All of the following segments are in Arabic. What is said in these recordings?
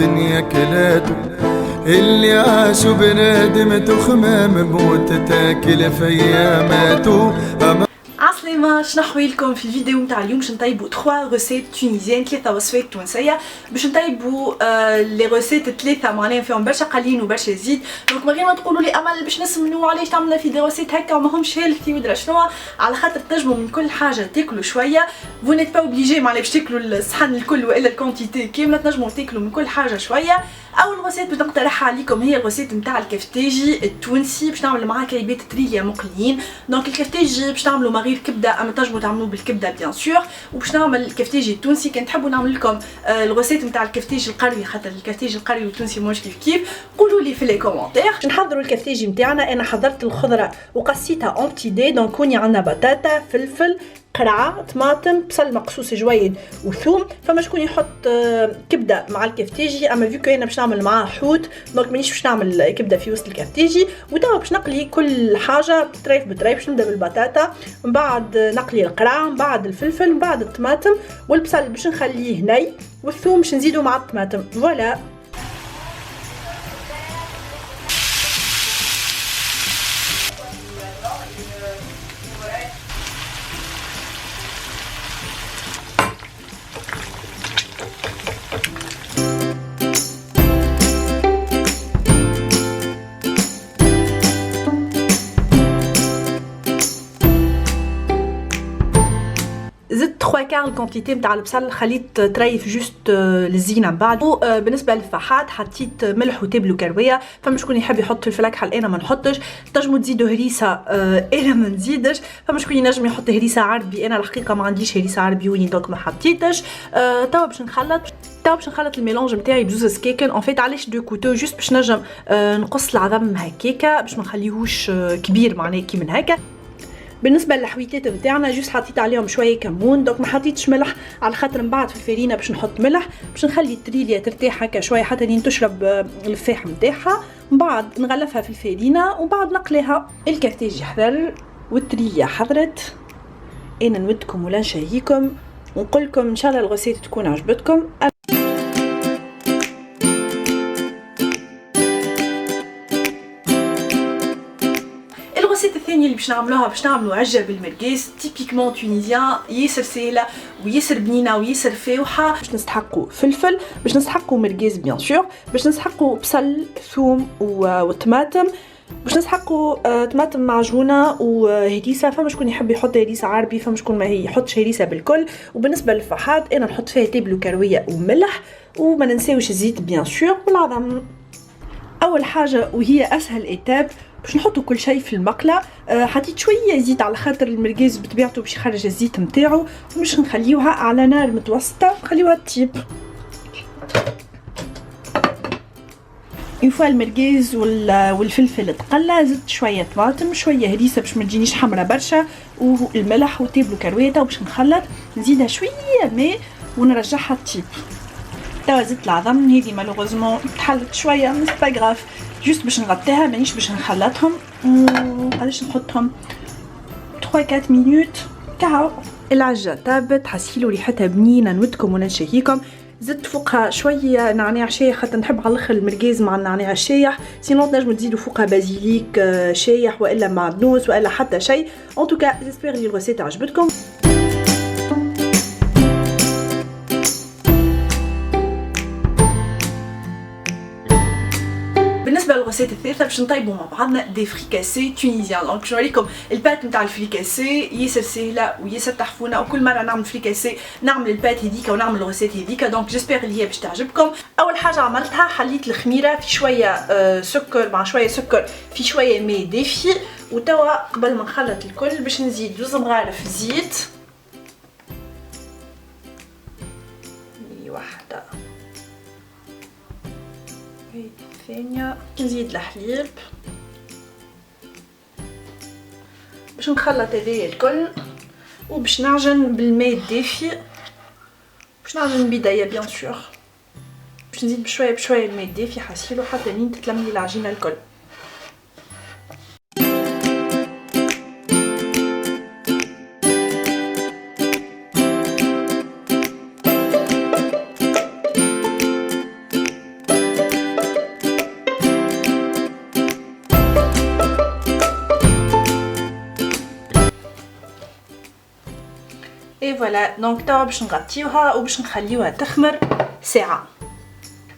الدنيا كلاته، اللي عاشوا بنادم تخمام بموت تاكل في اياماته. عسلامة، شنو احوالكم؟ في الفيديو نتاع اليوم باش نطيبوا 3 روسيت تونيزيان، 3 وصفات تونسيه باش نطيبوا لي روسيت 3 معناها فيهم برشا قليل وبرشا زيت. دونك من غير ما تقولوا لي امل باش نسمنوا علاش تعملنا في دي روسيت هكا وماهمش هيلثي ودرا شنو، على خاطر تنجموا من كل حاجه تاكلوا شويه. فو نيت با اوبليجي معناها باش تاكلوا الصحن الكل والا الكونتيتي كامله، تنجموا تاكلوا من كل حاجه شويه. اول روسيت باش نقترحها عليكم هي الروسيت نتاع الكفتاجي التونسي، باش نعمل معاه كعيبات تريليا مقليين. دونك الكفتاجي باش نعملوا من غير كبده، اما تنجموا تعملوه بالكبده بيان سور. وباش نعمل الكفتاجي التونسي، كان تحبوا نعمل لكم الروسيت نتاع الكفتاجي القروي، خاطر الكفتاجي القروي والتونسي موش كيف قولوا لي في لي كومونتير. باش نحضروا الكفتاجي نتاعنا، انا حضرت الخضره وقصيتها اون بتي دي. دونك كوني عندنا بطاطا، فلفل، قرعه، طماطم، بصل مقصوص جويد وثوم. فما شكون يحط كبده مع الكفتاجي، اما فيكو انا باش نعمل معاه حوت دونك مانيش باش نعمل كبده في وسط الكفتاجي. وتوا باش نقلي كل حاجه بطريف بطريف. باش نبدا بالبطاطا، من بعد نقلي القرعه، من بعد الفلفل، من بعد الطماطم، والبصل باش نخليه ني، والثوم باش نزيدو مع الطماطم. فوالا زدت 3 كار الكونتيتي نتاع البصل، خليت تريف جوست الزينه من بعد. وبالنسبه للفحات حطيت ملح وتبل وكرويه. فما شكون يحب يحط فلفل اكحل، انا ما نحطش. تنجموا تزيدوا هريسه، انا ما نزيدش. فما شكون ينجم يحط هريسه عربي، انا الحقيقه ما عنديش هريسه عربي وين دونك ما حطيتش. توا باش نخلط الميلونج نتاعي بزوز سكاكن. اون فيت علاش دو كوتو جوست باش نجم نقص العظم هكاكا، باش ما نخليهوش كبير معناه كي من هكا. بالنسبه للحويتات نتاعنا جوست حطيت عليهم شويه كمون، دونك ما حطيتش ملح على خاطر من بعد في الفرينه باش نحط ملح. باش نخلي التريليا ترتاح هكا شويه حتى لين تشرب الفاح نتاعها، من بعد نغلفها في الفرينه وبعد نقليها. الكفتاجي حضر والتريليا حضرت، انا نودكم ولا نشهيكم ونقول لكم ان شاء الله الغسيل تكون عجبتكم. الغسيل الثاني اللي باش نعملوها، باش نعملوا عجه بالمرقاس تيبيكمون تونيزيان، ياسر سهله وياسر بنينه وياسر فاوحه. باش نستحقوا فلفل، باش نستحقوا مرقاس بيان سور، باش نستحقوا بصل، ثوم وطماطم، باش نسحقوا طماطم معجونه وهريسه. فما شكون يحب يحط هريسه عربي، فما شكون ما يحطش هريسه بالكل. وبالنسبه للفحات انا نحط فيها تبل وكرويه وملح، وما ننساوش الزيت بيان سور والعظم. اول حاجه وهي اسهل ايتاب باش نحطوا كل شيء في المقله. حطيت شويه زيت على خاطر المرقاز بطبيعته باش يخرج الزيت نتاعو، ومش نخليوها على نار متوسطه، نخليوها تطيب. اون فوا المرقاز والفلفل تقلى، زدت شويه طماطم، شويه هريسه باش ما تجينيش حمرا برشا، والملح وتبل كرويته. وباش نخلط نزيدها شويه ماء ونرجعها تطيب. توا زدت العظم، هذه مالوغوزمون تحلت شويه مش با غراف، جوست باش نغطيها مانيش باش نخلطهم. علاش نحطهم 3 4 مينوت كهو. العجه طابت، حسيلو ريحتها بنينه، نودكم ولا نشهيكم. زدت فوقها شويه نعناع شايح خاطر نحب على الاخر المرقاز مع النعناع الشايح. سينون تنجموا تزيدوا فوقها بازيليك شايح والا معدنوس والا حتى شيء. ان توكا جيسبر لي الريسيت عجبتكم. بالنسبه للغسيل الثالثه باش نطيبوا مع بعضنا دي فريكاسي تونيزيان. دونك باش نوريكم البات نتاع الفريكاسي، ياسر سهله وياسر تحفونه، وكل مره نعمل فريكاسي نعمل البات هذيك ونعمل الغسيل هذيك. دونك جيسبر اللي هي باش تعجبكم. اول حاجه عملتها حليت الخميره في شويه سكر مع شويه سكر في شويه ماء دافي. وتوا قبل ما نخلط الكل باش نزيد 2 مغارف زيت، واحده الثانيه، نزيد الحليب باش نخلط هذايا الكل. وباش نعجن بالماء الدافي، باش نعجن بيديا بيان سور، باش نزيد بشويه بشويه الماء الدافي حسيلو حتى لين تتلملي العجينه الكل. اي فوالا دونك توا باش نغطيوها وباش نخليوها تخمر ساعه.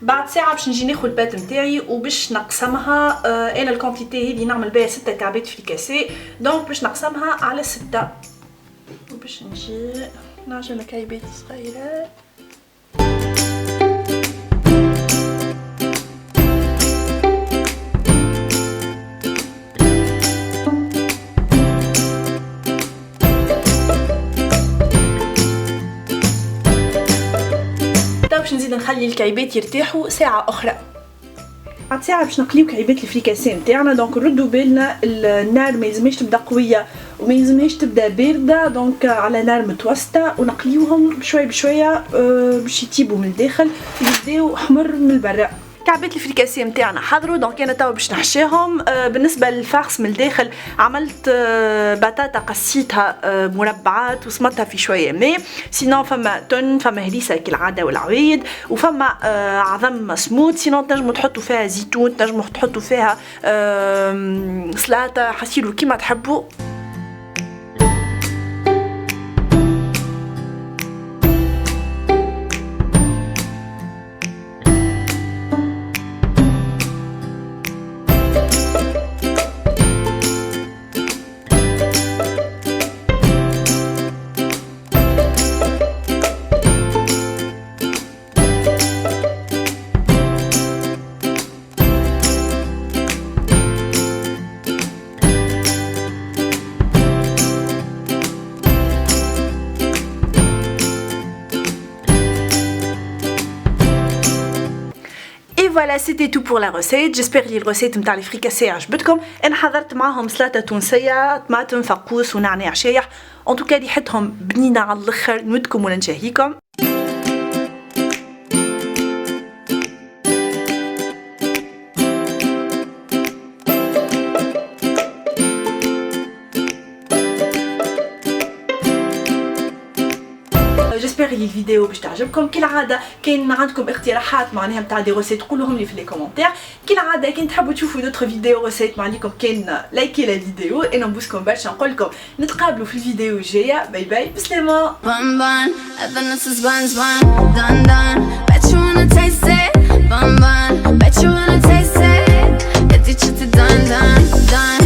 بعد ساعه باش نجي ناخذ البات نتاعي وباش نقسمها. انا الكونتيتي هذه نعمل بها 6 كعبات فريكاسي، دونك باش نقسمها على 6 وباش نجي نعجن كعبات صغيره. باش نزيد نخلي الكعيبات يرتاحوا ساعه اخرى. بعد ساعه باش نقليو كعيبات الفريكاسي نتاعنا. دونك نردوا بالنا النار ما يلزمهاش تبدا قويه وما يلزمهاش تبدا بارده، دونك على نار متوسطه ونقليوهم بشويه بشويه باش يطيبوا من الداخل ويبداو حمر من برا. كعبات الفريكاسي نتاعنا حضروا، دونك انا توا باش نحشيهم. بالنسبه للفارس من الداخل عملت بطاطا قصيتها مربعات وصمتها في شويه ماء، سينون فما تون فما هريسه كالعاده والعويد وفما عظم مسموط، سينون تنجموا تحطوا فيها زيتون، تنجموا تحطوا فيها سلطه، حسيلوا كيما تحبوا. Voilà, c'était tout pour la recette. J'espère que la recette نتاع الفريكاسي عجبتكم. انا حضرت معاهم سلطه تونسيه، طماطم، فقوس ونعناع شايح. ان توكا ريحتهم بنينه على الاخر، نودكم ولا نشهيكم. جيسبر لي الفيديو باش تعجبكم. كالعاده كاين عندكم اقتراحات معناها نتاع دي روسيت قولوهم لي في لي كومونتير. كالعاده كاين تحبوا تشوفوا دوطر فيديو روسيت معناكم كاين لايكي لا فيديو. انا نبوسكم برشا، نقول لكم نتقابلوا في الفيديو الجايه. باي باي بسلامه. Bun bun, Evanescence buns bun, done done. Bet you wanna taste it. Bun bun, bet you wanna taste it. Get the chit done done done.